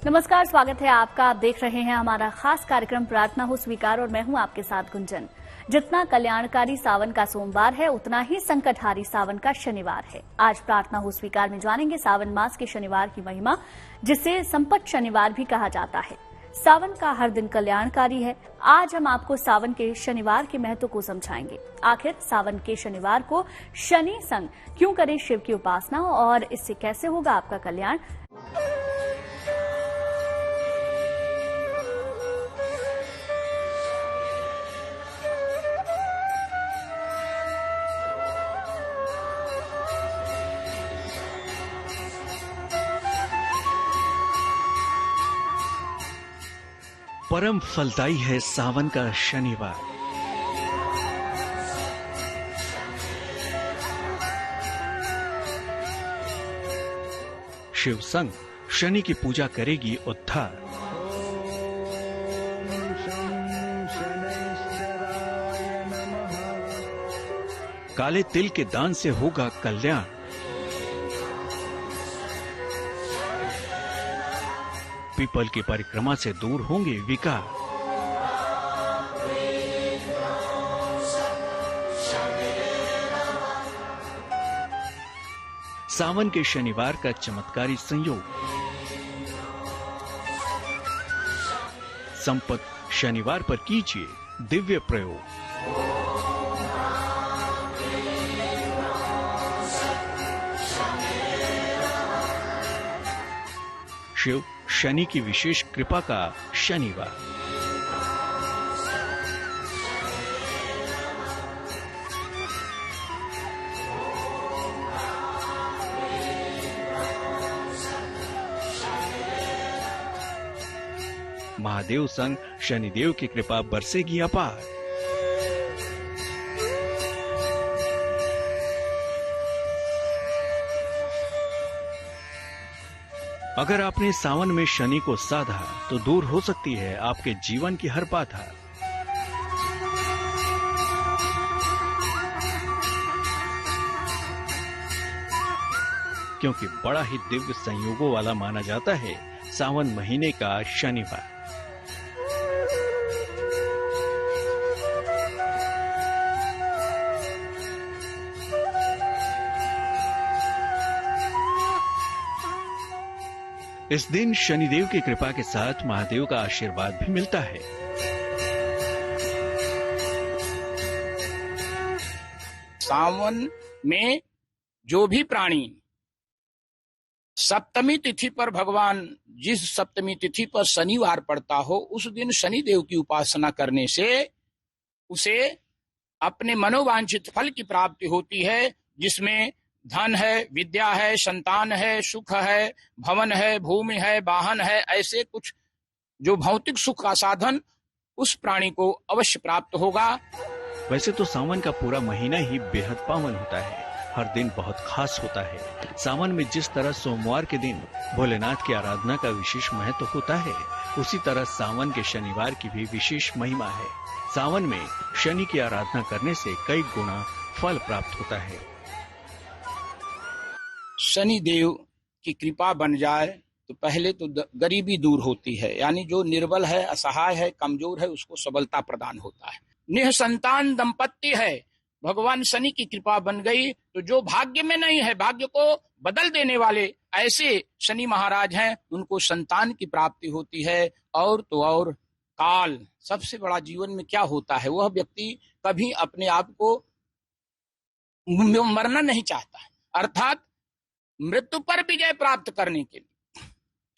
नमस्कार, स्वागत है आपका। आप देख रहे हैं हमारा खास कार्यक्रम प्रार्थना हो स्वीकार और मैं हूं आपके साथ गुंजन। जितना कल्याणकारी सावन का सोमवार है, उतना ही संकटहारी सावन का शनिवार है। आज प्रार्थना हो स्वीकार में जानेंगे सावन मास के शनिवार की महिमा, जिसे संपत शनिवार भी कहा जाता है। सावन का हर दिन कल्याणकारी है। आज हम आपको सावन के शनिवार के महत्व को समझाएंगे। आखिर सावन के शनिवार को शनि संग क्यों करें शिव की उपासना और इससे कैसे होगा आपका कल्याण। परम फलदायी है सावन का शनिवार। शिव संग शनि की पूजा करेगी उद्धार। काले तिल के दान से होगा कल्याण। पीपल की परिक्रमा से दूर होंगे विकार। सावन के शनिवार का चमत्कारी संयोग। संपत शनिवार पर कीजिए दिव्य प्रयोग। शिव शनि की विशेष कृपा का शनिवार। महादेव संग शनिदेव की कृपा बरसेगी अपार। अगर आपने सावन में शनि को साधा तो दूर हो सकती है आपके जीवन की हर बाधा। क्योंकि बड़ा ही दिव्य संयोगों वाला माना जाता है सावन महीने का शनिवार। इस दिन शनिदेव की कृपा के साथ महादेव का आशीर्वाद भी मिलता है। सावन में जो भी प्राणी सप्तमी तिथि पर, भगवान जिस सप्तमी तिथि पर शनिवार पड़ता हो, उस दिन शनिदेव की उपासना करने से उसे अपने मनोवांछित फल की प्राप्ति होती है, जिसमें धन है, विद्या है, संतान है, सुख है, भवन है, भूमि है, वाहन है। ऐसे कुछ जो भौतिक सुख का साधन उस प्राणी को अवश्य प्राप्त होगा। वैसे तो सावन का पूरा महीना ही बेहद पावन होता है। हर दिन बहुत खास होता है। सावन में जिस तरह सोमवार के दिन भोलेनाथ की आराधना का विशेष महत्व होता है, उसी तरह सावन के शनिवार की भी विशेष महिमा है। सावन में शनि की आराधना करने से कई गुना फल प्राप्त होता है। शनि देव की कृपा बन जाए तो पहले तो गरीबी दूर होती है, यानी जो निर्बल है, असहाय है, कमजोर है, उसको सबलता प्रदान होता है। निःसंतान दंपत्ति है, भगवान शनि की कृपा बन गई तो जो भाग्य में नहीं है, भाग्य को बदल देने वाले ऐसे शनि महाराज हैं, उनको संतान की प्राप्ति होती है। और तो और काल, सबसे बड़ा जीवन में क्या होता है, वह व्यक्ति कभी अपने आप को मरना नहीं चाहता, अर्थात मृत्यु पर विजय प्राप्त करने के लिए।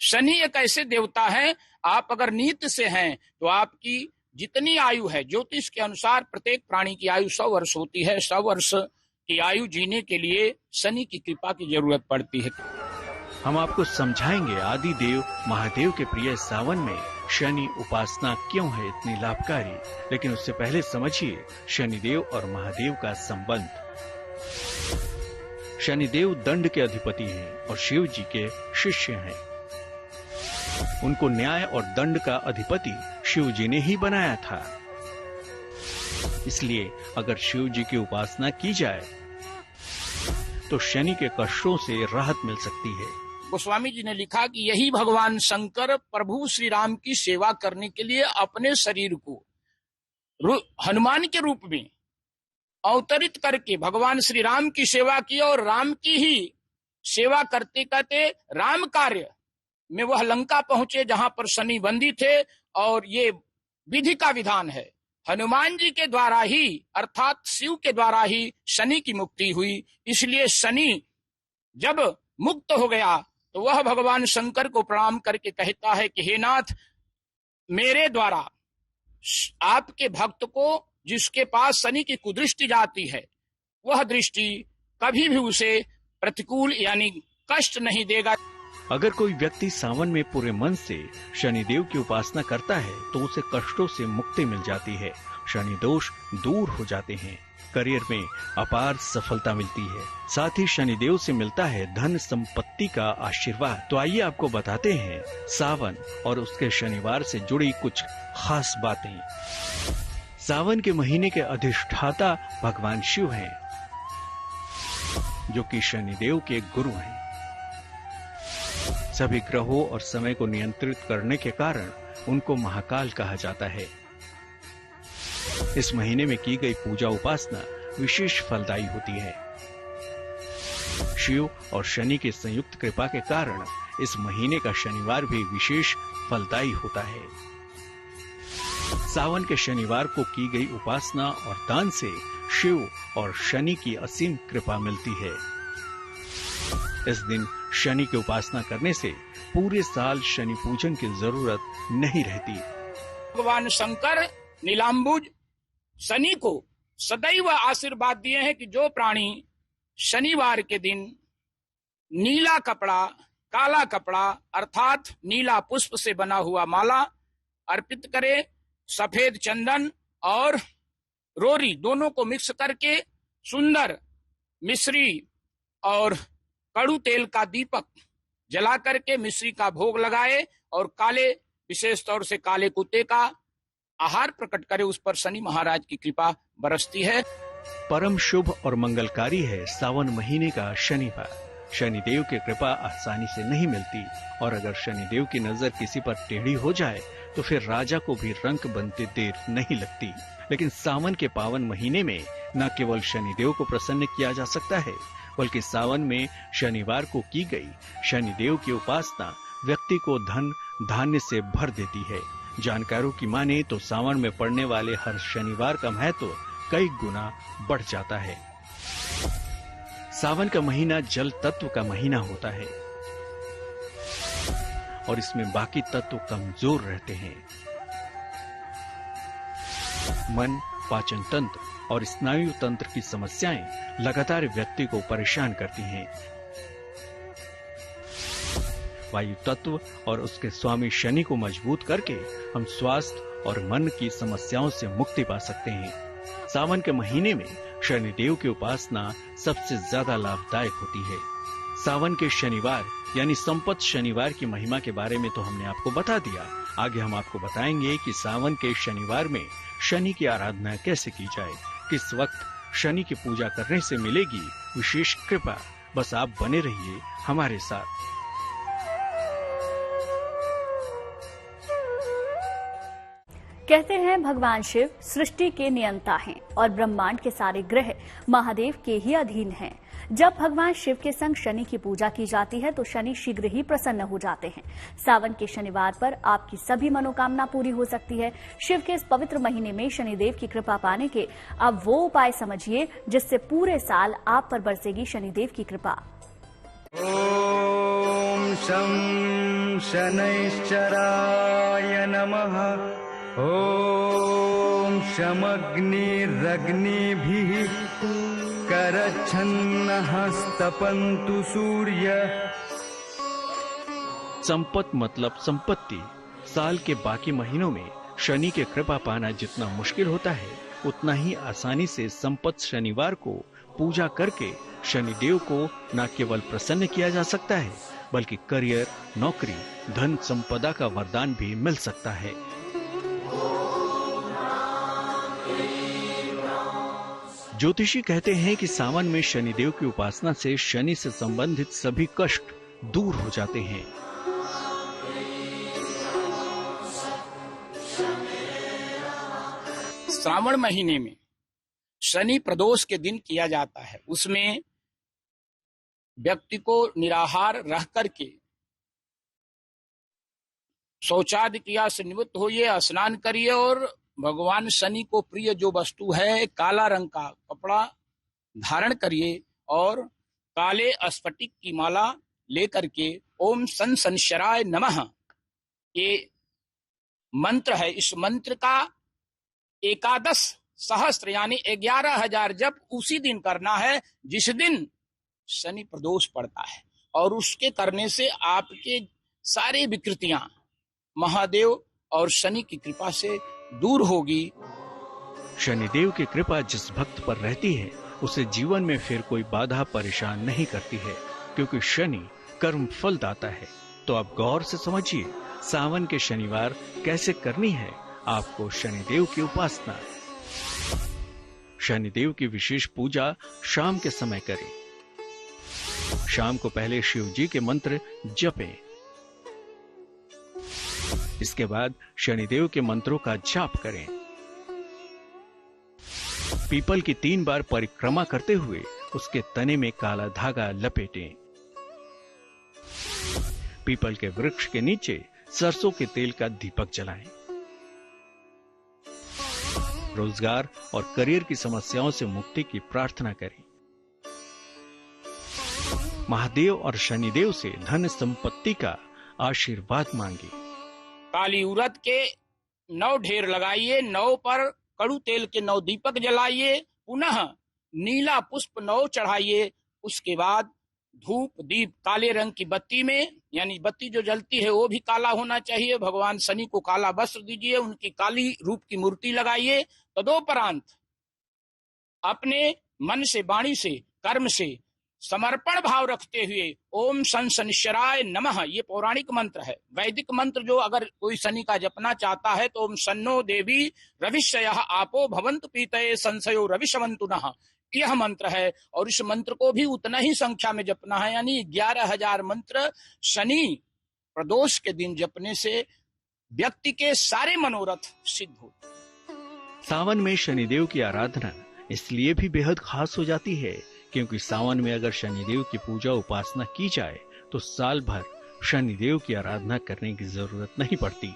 शनि एक ऐसे देवता है, आप अगर नीत से हैं तो आपकी जितनी आयु है, ज्योतिष के अनुसार प्रत्येक प्राणी की आयु 100 वर्ष होती है। 100 वर्ष की आयु जीने के लिए शनि की कृपा की जरूरत पड़ती है। हम आपको समझाएंगे आदि देव महादेव के प्रिय सावन में शनि उपासना क्यों है इतनी लाभकारी। लेकिन उससे पहले समझिए शनिदेव और महादेव का संबंध। शनिदेव दंड के अधिपति हैं और शिव जी के शिष्य हैं। उनको न्याय और दंड का अधिपति शिव जी ने ही बनाया था। इसलिए अगर शिव जी की उपासना की जाए तो शनि के कष्टों से राहत मिल सकती है। गोस्वामी जी ने लिखा कि यही भगवान शंकर प्रभु श्री राम की सेवा करने के लिए अपने शरीर को हनुमान के रूप में अवतरित करके भगवान श्री राम की सेवा की और राम की ही सेवा करते करते राम कार्य में वह लंका पहुंचे जहां पर शनि बंदी थे। और ये विधि का विधान है, हनुमान जी के द्वारा ही अर्थात शिव के द्वारा ही शनि की मुक्ति हुई। इसलिए शनि जब मुक्त हो गया तो वह भगवान शंकर को प्रणाम करके कहता है कि हे नाथ, मेरे द्वारा आपके भक्त को जिसके पास शनि की कुदृष्टि जाती है वह दृष्टि कभी भी उसे प्रतिकूल यानी कष्ट नहीं देगा। अगर कोई व्यक्ति सावन में पूरे मन से शनिदेव की उपासना करता है तो उसे कष्टों से मुक्ति मिल जाती है, शनि दोष दूर हो जाते हैं, करियर में अपार सफलता मिलती है, साथ ही शनिदेव से मिलता है धन संपत्ति का आशीर्वाद। तो आइए आपको बताते हैं सावन और उसके शनिवार से जुड़ी कुछ खास बातें। सावन के महीने के अधिष्ठाता भगवान शिव हैं, जो कि शनिदेव के गुरु हैं। सभी ग्रहों और समय को नियंत्रित करने के कारण उनको महाकाल कहा जाता है। इस महीने में की गई पूजा उपासना विशेष फलदायी होती है। शिव और शनि की संयुक्त कृपा के कारण इस महीने का शनिवार भी विशेष फलदायी होता है। सावन के शनिवार को की गई उपासना और दान से शिव और शनि की असीम कृपा मिलती है। इस दिन शनि की उपासना करने से पूरे साल शनि पूजन की जरूरत नहीं रहती। भगवान शंकर नीलांबुज शनि को सदैव आशीर्वाद दिए हैं कि जो प्राणी शनिवार के दिन नीला कपड़ा, काला कपड़ा अर्थात नीला पुष्प से बना हुआ माला अर्पित करे, सफेद चंदन और रोरी दोनों को मिक्स करके सुंदर मिश्री और कड़ू तेल का दीपक जला करके मिश्री का भोग लगाए और काले, विशेष तौर से काले कुत्ते का आहार प्रकट करे, उस पर शनि महाराज की कृपा बरसती है। परम शुभ और मंगलकारी है सावन महीने का शनिवार। शनिदेव की कृपा आसानी से नहीं मिलती और अगर शनिदेव की नजर किसी पर टेढ़ी हो जाए तो फिर राजा को भी रंक बनते देर नहीं लगती। लेकिन सावन के पावन महीने में न केवल शनिदेव को प्रसन्न किया जा सकता है, बल्कि सावन में शनिवार को की गई शनिदेव की उपासना व्यक्ति को धन धान्य से भर देती है। जानकारों की माने तो सावन में पड़ने वाले हर शनिवार का महत्व कई गुना बढ़ जाता है। सावन का महीना जल तत्व का महीना होता है और इसमें बाकी तत्व कमजोर रहते हैं। मन, पाचन तंत्र और स्नायु तंत्र की समस्याएं लगातार व्यक्ति को परेशान करती हैं। वायु तत्व और उसके स्वामी शनि को मजबूत करके हम स्वास्थ्य और मन की समस्याओं से मुक्ति पा सकते हैं। सावन के महीने में शनिदेव की उपासना सबसे ज्यादा लाभदायक होती है। सावन के शनिवार यानी संपत शनिवार की महिमा के बारे में तो हमने आपको बता दिया। आगे हम आपको बताएंगे कि सावन के शनिवार में शनि की आराधना कैसे की जाए, किस वक्त शनि की पूजा करने से मिलेगी विशेष कृपा। बस आप बने रहिए हमारे साथ। कहते हैं भगवान शिव सृष्टि के नियंता हैं और ब्रह्मांड के सारे ग्रह महादेव के ही अधीन हैं। जब भगवान शिव के संग शनि की पूजा की जाती है तो शनि शीघ्र ही प्रसन्न हो जाते हैं। सावन के शनिवार पर आपकी सभी मनोकामना पूरी हो सकती है। शिव के इस पवित्र महीने में शनिदेव की कृपा पाने के अब वो उपाय समझिए जिससे पूरे साल आप पर बरसेगी शनिदेव की कृपा। ओम शं शनैश्चराय नमः। ओम शमग्निरग्निभिः करच्छन्नः स्तपन्तु सूर्य। संपत मतलब संपत्ति। साल के बाकी महीनों में शनि के कृपा पाना जितना मुश्किल होता है, उतना ही आसानी से संपत शनिवार को पूजा करके शनिदेव को न केवल प्रसन्न किया जा सकता है, बल्कि करियर, नौकरी, धन संपदा का वरदान भी मिल सकता है। ज्योतिषी कहते हैं कि सावन में शनिदेव की उपासना से शनि से संबंधित सभी कष्ट दूर हो जाते हैं। श्रावण महीने में शनि प्रदोष के दिन किया जाता है। उसमें व्यक्ति को निराहार रह करके शौचादि क्रिया से निवृत्त होइए, स्नान करिए और भगवान शनि को प्रिय जो वस्तु है काला रंग का कपड़ा धारण करिए और काले स्फटिक की माला लेकर के ओम सन शनिश्चराय नमः ये मंत्र है। इस मंत्र का 11 सहस्त्र यानी 11,000 जप उसी दिन करना है जिस दिन शनि प्रदोष पड़ता है, और उसके करने से आपके सारी विकृतियां महादेव और शनि की कृपा से दूर होगी। शनिदेव की कृपा जिस भक्त पर रहती है उसे जीवन में फिर कोई बाधा परेशान नहीं करती है, क्योंकि शनि कर्म फल दाता है। तो आप गौर से समझिए सावन के शनिवार कैसे करनी है आपको शनिदेव की उपासना। शनिदेव की विशेष पूजा शाम के समय करें। शाम को पहले शिव जी के मंत्र जपें। इसके बाद शनिदेव के मंत्रों का जाप करें। पीपल की 3 बार परिक्रमा करते हुए उसके तने में काला धागा लपेटें। पीपल के वृक्ष के नीचे सरसों के तेल का दीपक जलाएं। रोजगार और करियर की समस्याओं से मुक्ति की प्रार्थना करें। महादेव और शनिदेव से धन संपत्ति का आशीर्वाद मांगे। काली उड़द के 9 ढेर लगाइए, 9 पर कड़ू तेल के 9 दीपक जलाइए, पुनः नीला पुष्प 9 चढ़ाइए। उसके बाद धूप दीप काले रंग की बत्ती में, यानी बत्ती जो जलती है वो भी काला होना चाहिए। भगवान शनि को काला वस्त्र दीजिए, उनकी काली रूप की मूर्ति लगाइए। तदोपरांत अपने मन से, वाणी से, कर्म से समर्पण भाव रखते हुए ओम सन शनिश्चराय नमः ये पौराणिक मंत्र है। वैदिक मंत्र जो अगर कोई शनि का जपना चाहता है तो ओम सन्नो देवी रविशयः आपो भवन्तु पीतये संशयो रविशवन्तु नः यह मंत्र है। और इस मंत्र को भी उतना ही संख्या में जपना है, यानी 11,000 मंत्र शनि प्रदोष के दिन जपने से व्यक्ति के सारे मनोरथ सिद्ध होते। सावन में शनिदेव की आराधना इसलिए भी बेहद खास हो जाती है क्योंकि सावन में अगर शनिदेव की पूजा उपासना की जाए तो साल भर शनिदेव की आराधना करने की जरूरत नहीं पड़ती।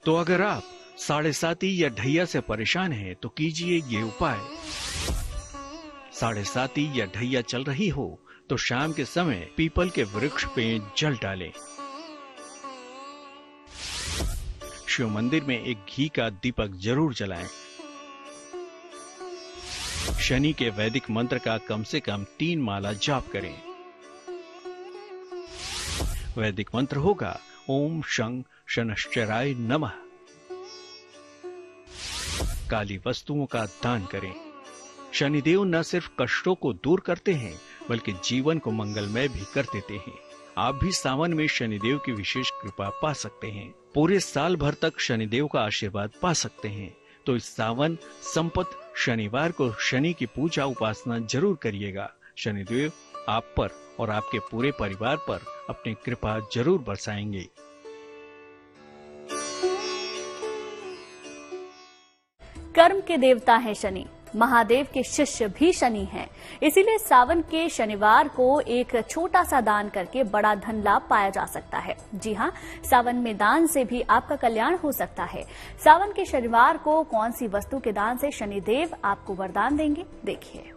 तो अगर आप 7.5 या ढैया से परेशान हैं तो कीजिए ये उपाय। 7.5 या ढैया चल रही हो तो शाम के समय पीपल के वृक्ष पे जल डालें। शिव मंदिर में एक घी का दीपक जरूर जलाएं। शनि के वैदिक मंत्र का कम से कम 3 माला जाप करें। वैदिक मंत्र होगा ओम शं शनिश्चराय नमः। काली वस्तुओं का दान करें। शनिदेव न सिर्फ कष्टों को दूर करते हैं बल्कि जीवन को मंगलमय भी कर देते हैं। आप भी सावन में शनिदेव की विशेष कृपा पा सकते हैं। पूरे साल भर तक शनिदेव का आशीर्वाद पा सकते हैं। तो इस सावन संपत शनिवार को शनि की पूजा उपासना जरूर करिएगा। शनिदेव आप पर और आपके पूरे परिवार पर अपनी कृपा जरूर बरसाएंगे। कर्म के देवता हैं शनि, महादेव के शिष्य भी शनि हैं। इसीलिए सावन के शनिवार को एक छोटा सा दान करके बड़ा धन लाभ पाया जा सकता है। जी हां, सावन में दान से भी आपका कल्याण हो सकता है। सावन के शनिवार को कौन सी वस्तु के दान से शनिदेव आपको वरदान देंगे, देखिए।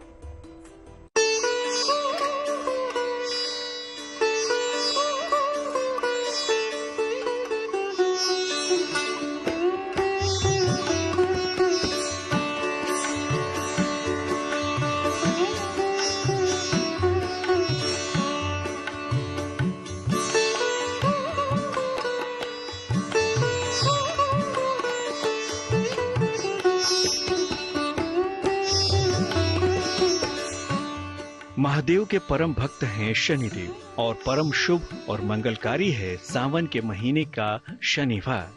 महादेव के परम भक्त हैं शनिदेव और परम शुभ और मंगलकारी है सावन के महीने का शनिवार।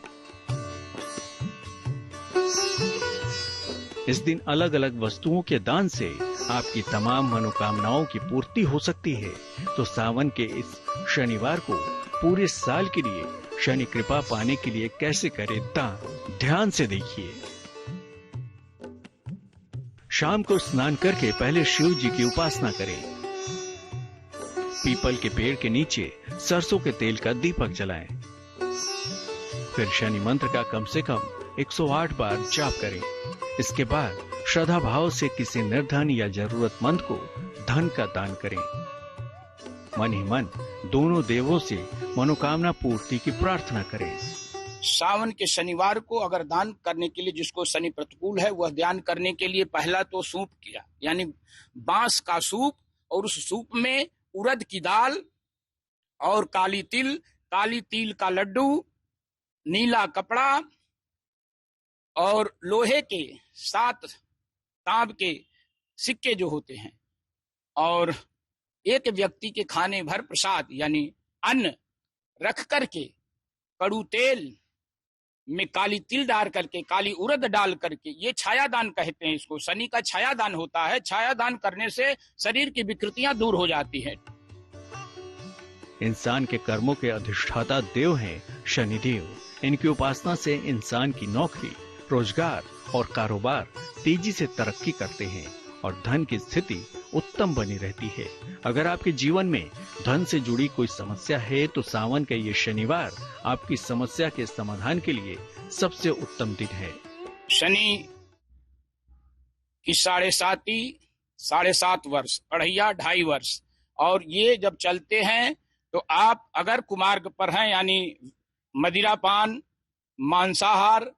इस दिन अलग अलग वस्तुओं के दान से आपकी तमाम मनोकामनाओं की पूर्ति हो सकती है। तो सावन के इस शनिवार को पूरे साल के लिए शनि कृपा पाने के लिए कैसे करें दान, ध्यान से देखिए। शाम को स्नान करके पहले शिव जी की उपासना करें। पीपल के पेड़ के नीचे सरसों के तेल का दीपक जलाएं। फिर शनि मंत्र का कम से कम 108 बार जाप करें। इसके बाद श्रद्धा भाव से किसी निर्धन या जरूरतमंद को धन का दान करें। मन ही मन दोनों देवों से मनोकामना पूर्ति की प्रार्थना करें। सावन के शनिवार को अगर दान करने के लिए, जिसको शनि प्रतिकूल है, वह दान करने के लिए पहला तो सूप किया, यानी बांस का सूप, और उस सूप में उड़द की दाल और काली तिल का लड्डू, नीला कपड़ा और लोहे के 7 तांब के सिक्के जो होते हैं, और एक व्यक्ति के खाने भर प्रसाद यानी अन्न रख करके कड़ू तेल में काली तिल डाल करके, काली उड़द डाल करके, ये छायादान कहते हैं इसको। शनि का छायादान होता है। छायादान करने से शरीर की विकृतियां दूर हो जाती है। इंसान के कर्मों के अधिष्ठाता देव हैं शनिदेव। इनकी उपासना से इंसान की नौकरी, रोजगार और कारोबार तेजी से तरक्की करते हैं और धन की स्थिति उत्तम बनी रहती है। अगर आपके जीवन में धन से जुड़ी कोई समस्या है तो सावन का ये शनिवार आपकी समस्या के समाधान के लिए सबसे उत्तम दिन है। शनि की 7.5 वर्ष, अढ़ैया 2.5 वर्ष, और ये जब चलते हैं तो आप अगर कुमार्ग पर हैं, यानी मदिरापान, मांसाहार,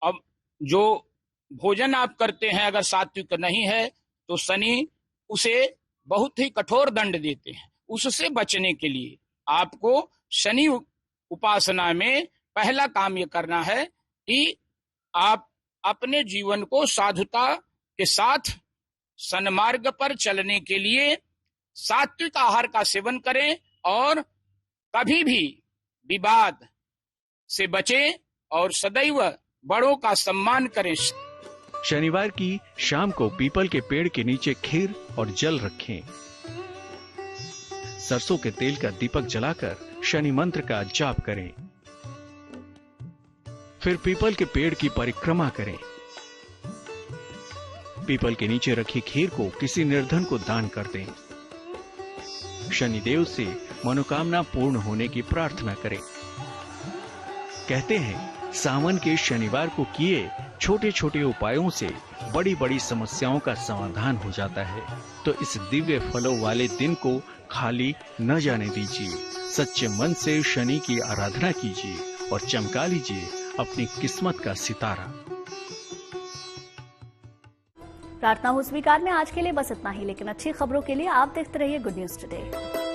अब जो भोजन आप करते हैं अगर सात्विक नहीं है तो शनि उसे बहुत ही कठोर दंड देते हैं। उससे बचने के लिए आपको शनि उपासना में पहला काम ये करना है कि आप अपने जीवन को साधुता के साथ सन्मार्ग पर चलने के लिए सात्विक आहार का सेवन करें और कभी भी विवाद से बचें और सदैव बड़ों का सम्मान करें। शनिवार की शाम को पीपल के पेड़ के नीचे खीर और जल रखें। सरसों के तेल का दीपक जलाकर शनि मंत्र का जाप करें। फिर पीपल के पेड़ की परिक्रमा करें। पीपल के नीचे रखी खीर को किसी निर्धन को दान कर दें। शनिदेव से मनोकामना पूर्ण होने की प्रार्थना करें। कहते हैं सावन के शनिवार को किए छोटे छोटे उपायों से बड़ी बड़ी समस्याओं का समाधान हो जाता है। तो इस दिव्य फलों वाले दिन को खाली न जाने दीजिए। सच्चे मन से शनि की आराधना कीजिए और चमका लीजिए अपनी किस्मत का सितारा। प्रार्थना हो स्वीकार में आज के लिए बस इतना ही, लेकिन अच्छी खबरों के लिए आप देखते रहिए गुड न्यूज टुडे।